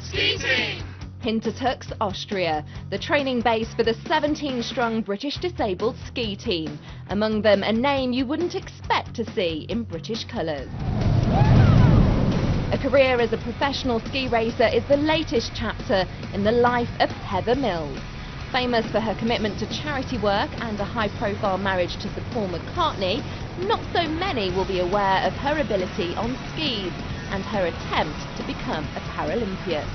Ski Team! Hintertux, Austria, the training base for the 17-strong British disabled ski team. Among them, a name you wouldn't expect to see in British colours. A career as a professional ski racer is the latest chapter in the life of Heather Millz. Famous for her commitment to charity work and a high-profile marriage to Sir Paul McCartney, not so many will be aware of her ability on skis and her attempt to become a Paralympian.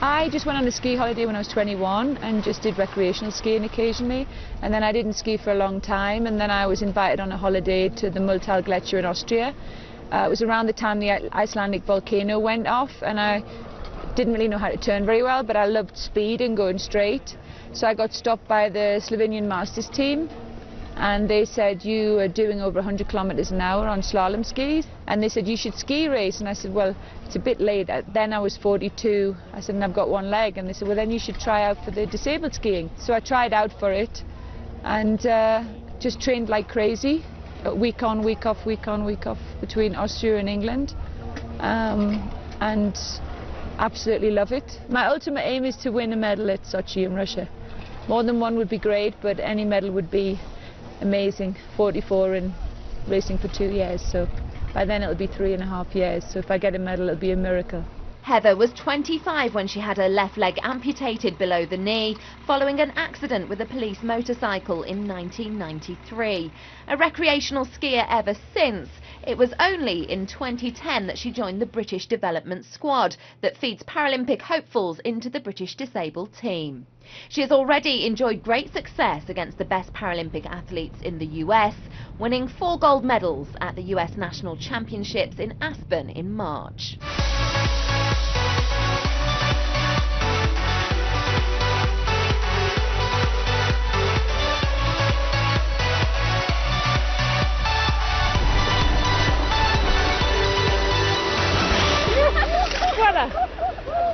I just went on a ski holiday when I was 21 and just did recreational skiing occasionally, and then I didn't ski for a long time, and then I was invited on a holiday to the Multal Gletscher in Austria. It was around the time the Icelandic volcano went off, and I didn't really know how to turn very well, but I loved speed and going straight. So I got stopped by the Slovenian Masters team, and they said, you are doing over 100 kilometers an hour on slalom skis, and they said you should ski race, and I said, well, it's a bit late. Then I was 42. I said, and I've got one leg, and they said, well, then you should try out for the disabled skiing. So I tried out for it and just trained like crazy, week on, week off, week on, week off, between Austria and England, and absolutely love it. My ultimate aim is to win a medal at Sochi in Russia. More than one would be great, but any medal would be amazing. 44 and racing for 2 years, so by then it'll be 3.5 years, so if I get a medal it'll be a miracle. Heather was 25 when she had her left leg amputated below the knee following an accident with a police motorcycle in 1993. A recreational skier ever since, it was only in 2010 that she joined the British development squad that feeds Paralympic hopefuls into the British disabled team. She has already enjoyed great success against the best Paralympic athletes in the US, winning 4 gold medals at the US National Championships in Aspen in March.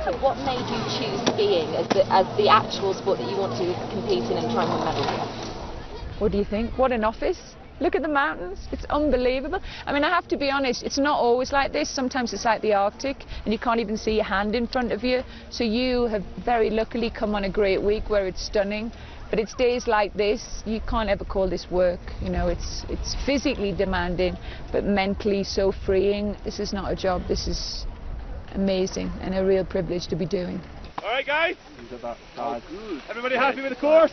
So what made you choose skiing as the actual sport that you want to compete in and try and win medals? What do you think? What an office. Look at the mountains. It's unbelievable. I mean, I have to be honest, it's not always like this. Sometimes it's like the Arctic and you can't even see your hand in front of you. So you have very luckily come on a great week where it's stunning. But it's days like this, you can't ever call this work. You know, it's physically demanding, but mentally so freeing. This is not a job. This is amazing and a real privilege to be doing. All right, guys. Everybody happy with the course?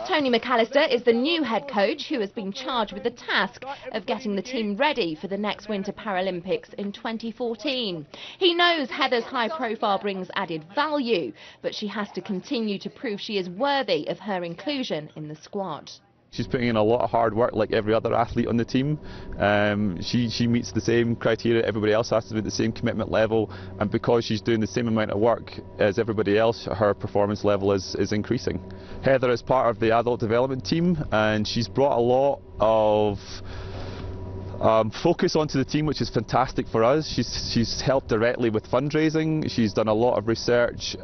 Tony McAllister is the new head coach who has been charged with the task of getting the team ready for the next Winter Paralympics in 2014. He knows Heather's high profile brings added value, but she has to continue to prove she is worthy of her inclusion in the squad. She's putting in a lot of hard work like every other athlete on the team. She meets the same criteria everybody else has to be at the same commitment level, and because she's doing the same amount of work as everybody else, her performance level is increasing. Heather is part of the adult development team and she's brought a lot of focus onto the team, which is fantastic for us. She's helped directly with fundraising. She's done a lot of research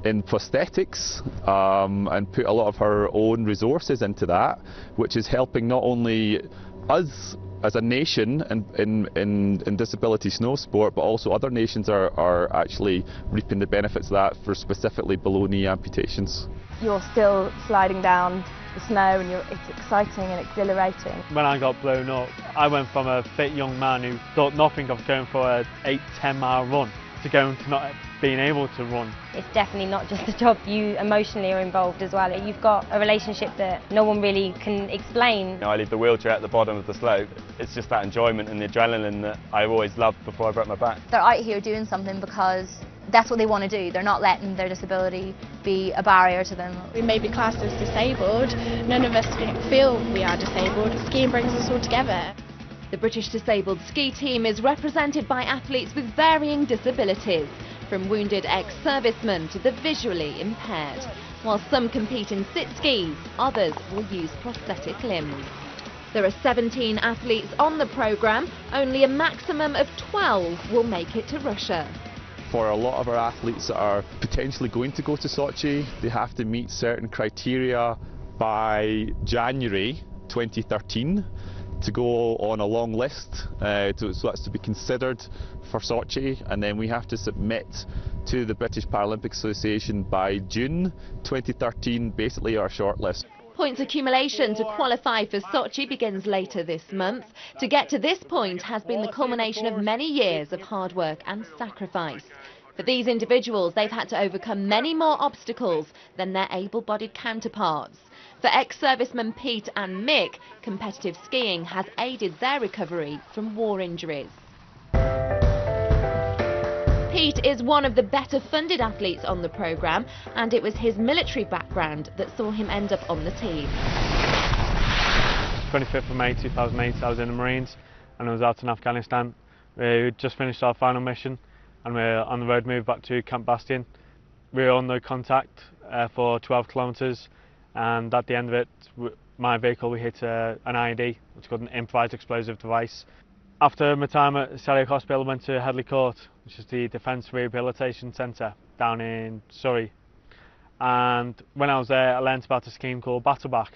in prosthetics and put a lot of her own resources into that, which is helping not only us as a nation in disability snow sport, but also other nations are actually reaping the benefits of that for specifically below knee amputations. You're still sliding down the snow and it's exciting and exhilarating. When I got blown up, I went from a fit young man who thought nothing of going for an 8-10 mile run to going to not being able to run. It's definitely not just a job, you emotionally are involved as well. You've got a relationship that no one really can explain. You know, I leave the wheelchair at the bottom of the slope. It's just that enjoyment and the adrenaline that I always loved before I broke my back. They're out here doing something because that's what they want to do. They're not letting their disability be a barrier to them. We may be classed as disabled, none of us feel we are disabled. Skiing brings us all together. The British disabled ski team is represented by athletes with varying disabilities, from wounded ex-servicemen to the visually impaired. While some compete in sit skis, others will use prosthetic limbs. There are 17 athletes on the programme, only a maximum of 12 will make it to Russia. For a lot of our athletes that are potentially going to go to Sochi, they have to meet certain criteria by January 2013. to go on a long list, so that's to be considered for Sochi, and then we have to submit to the British Paralympic Association by June 2013, basically our shortlist. Points accumulation to qualify for Sochi begins later this month. To get to this point has been the culmination of many years of hard work and sacrifice. For these individuals, they've had to overcome many more obstacles than their able-bodied counterparts. For ex-servicemen Pete and Mick, competitive skiing has aided their recovery from war injuries. Pete is one of the better funded athletes on the programme, and it was his military background that saw him end up on the team. 25th of May 2008 I was in the Marines and I was out in Afghanistan. We just finished our final mission and we're on the road move back to Camp Bastion. We were on no contact for 12 kilometres, and at the end of it, my vehicle, we hit an IED, which is called an improvised explosive device. After my time at Selly Hospital, I went to Headley Court, which is the Defence Rehabilitation Centre down in Surrey. And when I was there, I learnt about a scheme called Battleback.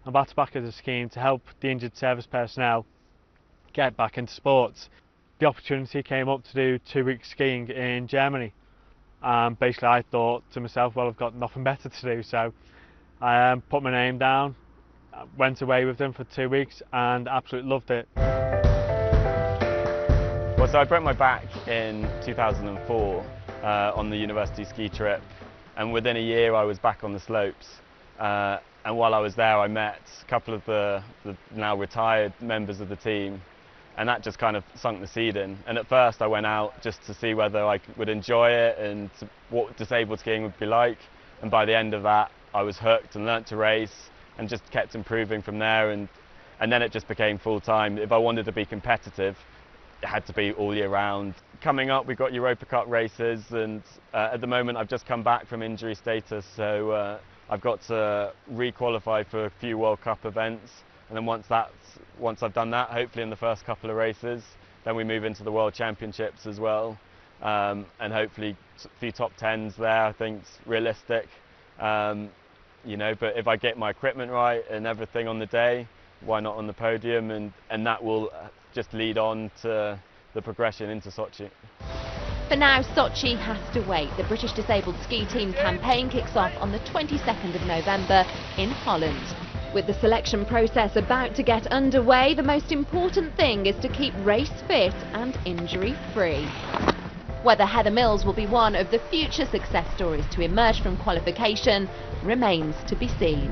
And Battleback is a scheme to help the injured service personnel get back into sports. The opportunity came up to do 2 weeks skiing in Germany. Basically I thought to myself, well, I've got nothing better to do, so I put my name down, went away with them for 2 weeks and absolutely loved it. Well, so I broke my back in 2004 on the university ski trip, and within a year I was back on the slopes. And while I was there, I met a couple of the now retired members of the team, and that just kind of sunk the seed in. And at first I went out just to see whether I would enjoy it and what disabled skiing would be like. And by the end of that, I was hooked and learnt to race and just kept improving from there. And then it just became full time. If I wanted to be competitive, it had to be all year round. Coming up, we've got Europa Cup races, and at the moment I've just come back from injury status, so I've got to re-qualify for a few World Cup events, and then once I've done that, hopefully in the first couple of races, then we move into the World Championships as well, and hopefully a few top 10s there, I think is realistic. You know, but if I get my equipment right and everything on the day, why not on the podium, and that will just lead on to the progression into Sochi. For now, Sochi has to wait. The British Disabled Ski Team campaign kicks off on the 22nd of November in Holland. With the selection process about to get underway, the most important thing is to keep race fit and injury free. Whether Hezer Millz will be one of the future success stories to emerge from qualification remains to be seen.